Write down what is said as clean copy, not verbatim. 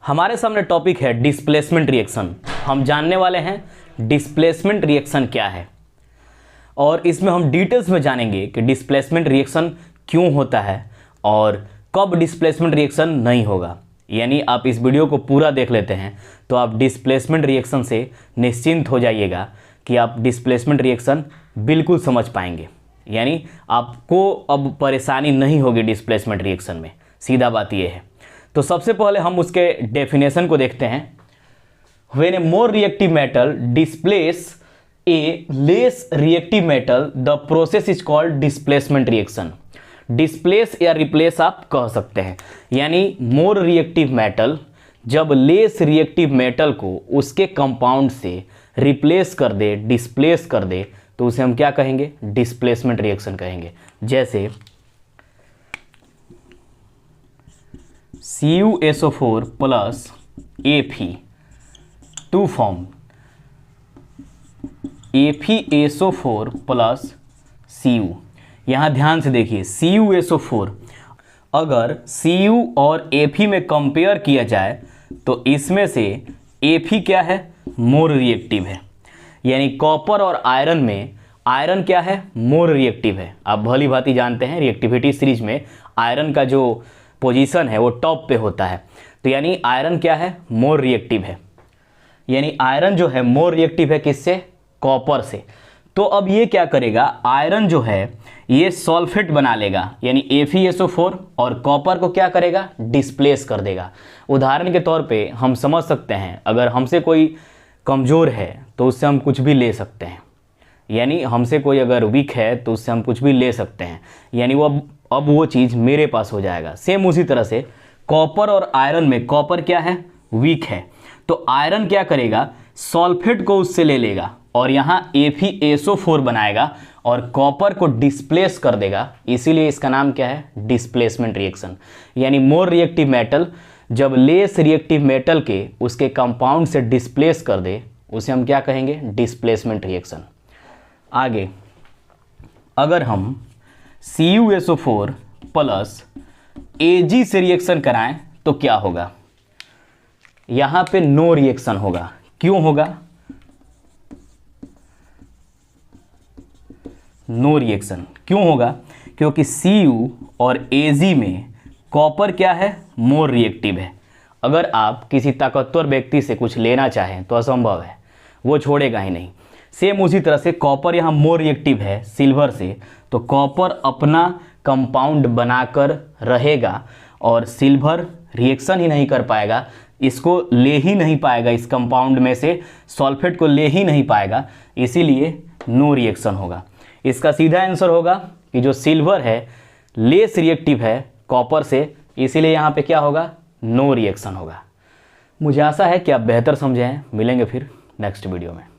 हमारे सामने टॉपिक है डिस्प्लेसमेंट रिएक्शन। हम जानने वाले हैं डिस्प्लेसमेंट रिएक्शन क्या है और इसमें हम डिटेल्स में जानेंगे कि डिस्प्लेसमेंट रिएक्शन क्यों होता है और कब डिस्प्लेसमेंट रिएक्शन नहीं होगा। यानी आप इस वीडियो को पूरा देख लेते हैं तो आप डिस्प्लेसमेंट रिएक्शन से निश्चिंत हो जाइएगा कि आप डिस्प्लेसमेंट रिएक्शन बिल्कुल समझ पाएंगे। यानी आपको अब परेशानी नहीं होगी डिस्प्लेसमेंट रिएक्शन में, सीधा बात यह है। तो सबसे पहले हम उसके डेफिनेशन को देखते हैं। When A more reactive metal displace A less reactive metal the process is called displacement reaction. Displace या रिप्लेस आप कह सकते हैं। यानी मोर रिएक्टिव मेटल जब लेस रिएक्टिव मेटल को उसके कंपाउंड से रिप्लेस कर दे, डिस्प्लेस कर दे, तो उसे हम क्या कहेंगे? डिस्प्लेसमेंट रिएक्शन कहेंगे। जैसे CuSO4 plus Fe to form FeSO4 plus Cu। यहाँ ध्यान से देखिए, CuSO4 अगर Cu और Fe में कंपेयर किया जाए तो इसमें से Fe क्या है? मोर रिएक्टिव है। यानी कॉपर और आयरन में आयरन क्या है? मोर रिएक्टिव है। आप भली भांति जानते हैं रिएक्टिविटी सीरीज में आयरन का जो पोजीशन है वो टॉप पे होता है। तो यानी आयरन क्या है? मोर रिएक्टिव है। यानी आयरन जो है मोर रिएक्टिव है किससे? कॉपर से। तो अब ये क्या करेगा? आयरन जो है ये सल्फेट बना लेगा, यानी FeSO4, और कॉपर को क्या करेगा? डिस्प्लेस कर देगा। उदाहरण के तौर पे हम समझ सकते हैं, अगर हमसे कोई कमज़ोर है तो उससे हम कुछ भी ले सकते हैं। यानी हमसे कोई अगर वीक है तो उससे हम कुछ भी ले सकते हैं। यानी वो अब वो चीज़ मेरे पास हो जाएगा। सेम उसी तरह से कॉपर और आयरन में कॉपर क्या है? वीक है। तो आयरन क्या करेगा? सल्फेट को उससे ले लेगा और यहाँ FeSO4 बनाएगा और कॉपर को डिस्प्लेस कर देगा। इसीलिए इसका नाम क्या है? Displacement reaction. यानी मोर रिएक्टिव मेटल जब लेस रिएक्टिव मेटल के उसके कंपाउंड से डिस्प्लेस कर दे, उसे हम क्या कहेंगे? Displacement reaction. आगे अगर हम CuSO4 प्लस Ag से रिएक्शन कराएं तो क्या होगा? यहाँ पे नो रिएक्शन होगा। क्यों होगा नो रिएक्शन? क्यों होगा? क्योंकि Cu और Ag में कॉपर क्या है? मोर रिएक्टिव है। अगर आप किसी ताकतवर व्यक्ति से कुछ लेना चाहें तो असंभव है, वो छोड़ेगा ही नहीं। सेम उसी तरह से कॉपर यहाँ मोर रिएक्टिव है सिल्वर से, तो कॉपर अपना कंपाउंड बनाकर रहेगा और सिल्वर रिएक्शन ही नहीं कर पाएगा, इसको ले ही नहीं पाएगा, इस कंपाउंड में से सल्फेट को ले ही नहीं पाएगा। इसीलिए नो रिएक्शन होगा। इसका सीधा आंसर होगा कि जो सिल्वर है लेस रिएक्टिव है कॉपर से, इसीलिए यहाँ पे क्या होगा? नो रिएक्शन होगा। मुझे आशा है कि आप बेहतर समझे हैं। मिलेंगे फिर नेक्स्ट वीडियो में।